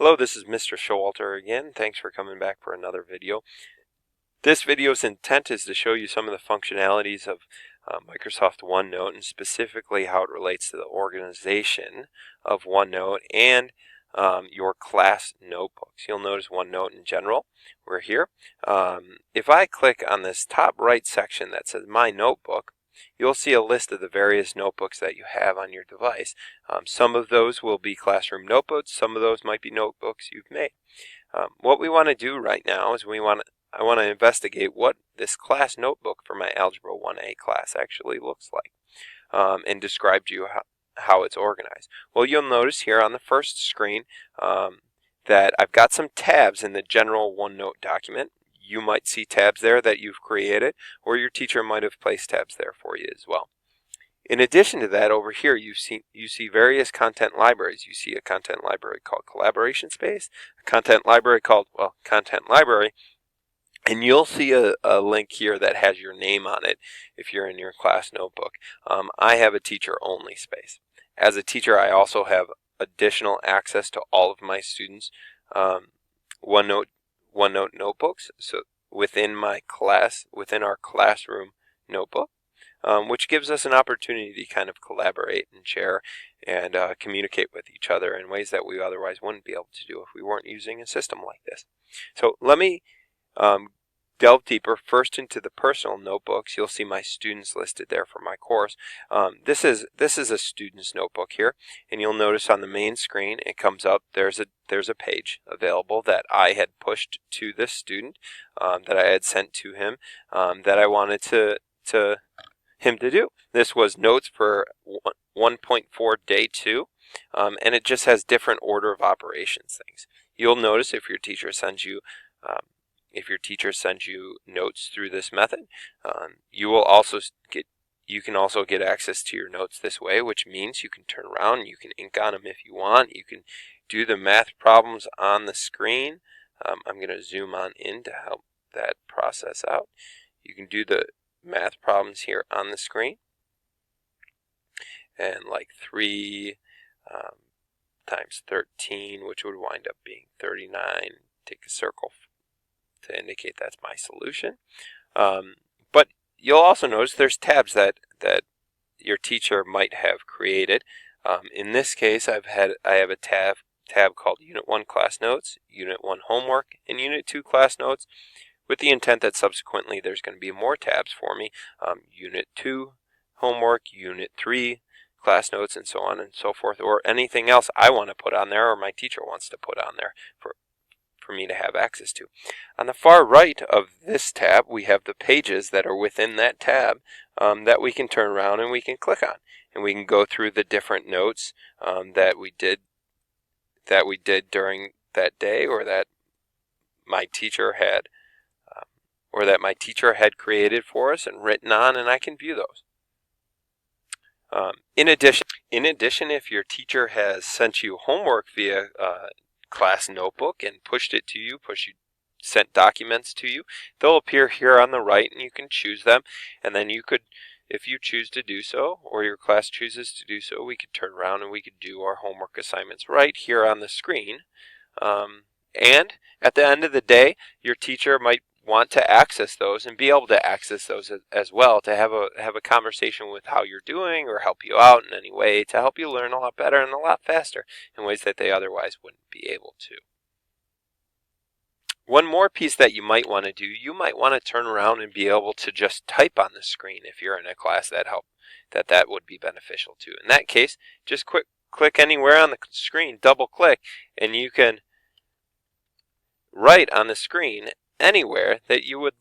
Hello, this is Mr. Showalter again. Thanks for coming back for another video. This video's intent is to show you some of the functionalities of Microsoft OneNote and specifically how it relates to the organization of OneNote and your class notebooks. You'll notice OneNote in general. We're here. If I click on this top right section that says My Notebook, you'll see a list of the various notebooks that you have on your device. Some of those will be classroom notebooks. Some of those might be notebooks you've made. What we want to do right now is I want to investigate what this class notebook for my Algebra 1A class actually looks like and describe to you how it's organized. Well, you'll notice here on the first screen that I've got some tabs in the general OneNote document. You might see tabs there that you've created, or your teacher might have placed tabs there for you as well. In addition to that, over here you see various content libraries. You see a content library called Collaboration Space, a content library called, well, Content Library, and you'll see a link here that has your name on it if you're in your class notebook. I have a teacher-only space. As a teacher, I also have additional access to all of my students' OneNote notebooks, so within our classroom notebook, which gives us an opportunity to kind of collaborate and share and communicate with each other in ways that we otherwise wouldn't be able to do if we weren't using a system like this. So let me delve deeper first into the personal notebooks. You'll see my students listed there for my course. This is a student's notebook here, and you'll notice on the main screen it comes up. There's a page available that I had pushed to this student, that I had sent to him, that I wanted him to do. This was notes for 1.4 day 2, and it just has different order of operations things. You'll notice if your teacher sends you notes through this method, you can also get access to your notes this way, which means you can turn around, you can ink on them if you want, you can do the math problems on the screen. I'm going to zoom on in to help that process out. You can do the math problems here on the screen, and like 3 times 13, which would wind up being 39, take a circle to indicate that's my solution. But you'll also notice there's tabs that your teacher might have created. In this case, I have a tab called Unit 1 Class Notes, Unit 1 Homework, and Unit 2 Class Notes, with the intent that subsequently there's going to be more tabs for me. Unit 2 Homework, Unit 3 Class Notes, and so on and so forth, or anything else I want to put on there or my teacher wants to put on there for me to have access to. On the far right of this tab, we have the pages that are within that tab that we can turn around and we can click on, and we can go through the different notes that we did during that day, or that my teacher had created for us and written on, and I can view those. In addition, if your teacher has sent you homework via class notebook and sent documents to you, they'll appear here on the right, and you can choose them, and then you could, if you choose to do so, or your class chooses to do so, we could turn around and we could do our homework assignments right here on the screen. And at the end of the day, your teacher might want to access those and be able to access those as well, to have a conversation with how you're doing or help you out in any way to help you learn a lot better and a lot faster in ways that they otherwise wouldn't be able to. One more piece that you might want to do, you might want to turn around and be able to just type on the screen if you're in a class that would be beneficial to. In that case, just click anywhere on the screen, double click, and you can write on the screen anywhere that you would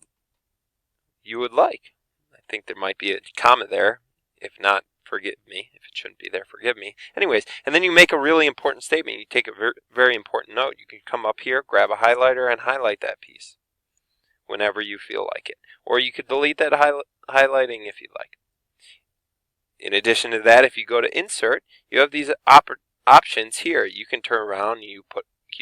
like. I think there might be a comma there. If not, forgive me. If it shouldn't be there, forgive me. Anyways, and then you make a really important statement. You take a very important note. You can come up here, grab a highlighter, and highlight that piece whenever you feel like it. Or you could delete that highlighting if you'd like. In addition to that, if you go to Insert, you have these options here. You can turn around and you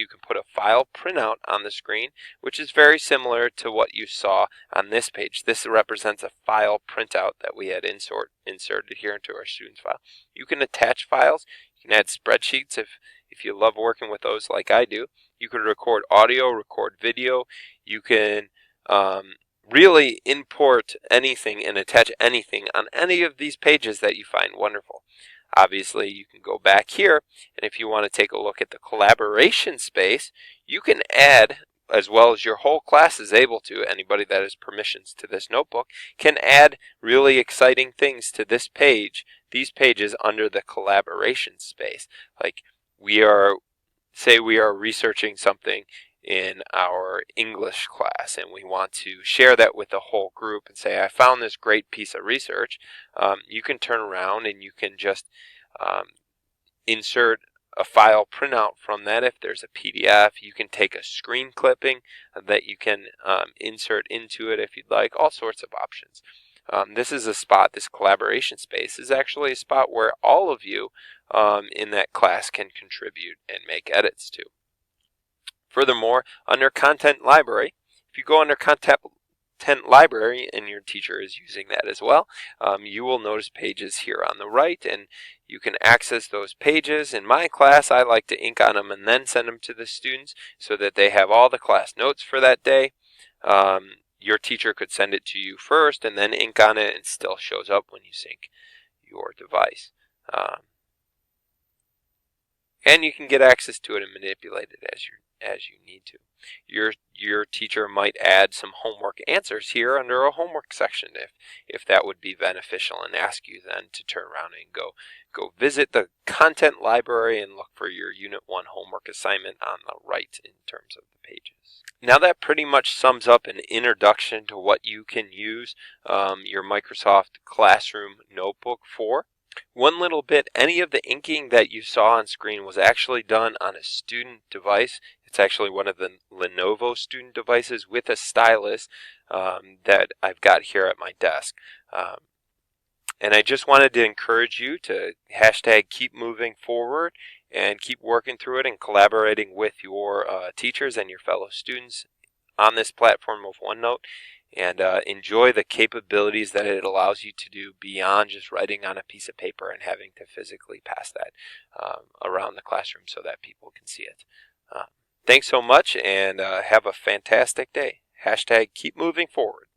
can put a file printout on the screen, which is very similar to what you saw on this page. This represents a file printout that we had inserted here into our students file. You can attach files. You can add spreadsheets if you love working with those like I do. You could record audio, record video. You can really import anything and attach anything on any of these pages that you find wonderful. Obviously, you can go back here, and if you want to take a look at the collaboration space, you can add, as well as your whole class is able to, anybody that has permissions to this notebook, can add really exciting things to this page, these pages under the collaboration space. Like say we are researching something in our English class and we want to share that with the whole group and say, I found this great piece of research. You can turn around and you can just insert a file printout from that. If there's a PDF, you can take a screen clipping that you can insert into it if you'd like, all sorts of options. This is a spot, this collaboration space is actually a spot where all of you in that class can contribute and make edits to. Furthermore, under Content Library, if you go under Content Library and your teacher is using that as well, you will notice pages here on the right, and you can access those pages. In my class, I like to ink on them and then send them to the students so that they have all the class notes for that day. Your teacher could send it to you first and then ink on it, and it still shows up when you sync your device. And you can get access to it and manipulate it as you need to. Your teacher might add some homework answers here under a homework section if that would be beneficial, and ask you then to turn around and go visit the content library and look for your Unit 1 homework assignment on the right in terms of the pages. Now that pretty much sums up an introduction to what you can use your Microsoft Classroom notebook for. One little bit, any of the inking that you saw on screen was actually done on a student device. It's actually one of the Lenovo student devices with a stylus that I've got here at my desk. And I just wanted to encourage you to hashtag keep moving forward and keep working through it and collaborating with your teachers and your fellow students on this platform of OneNote. And enjoy the capabilities that it allows you to do beyond just writing on a piece of paper and having to physically pass that around the classroom so that people can see it. Thanks so much, and have a fantastic day. Hashtag keep moving forward.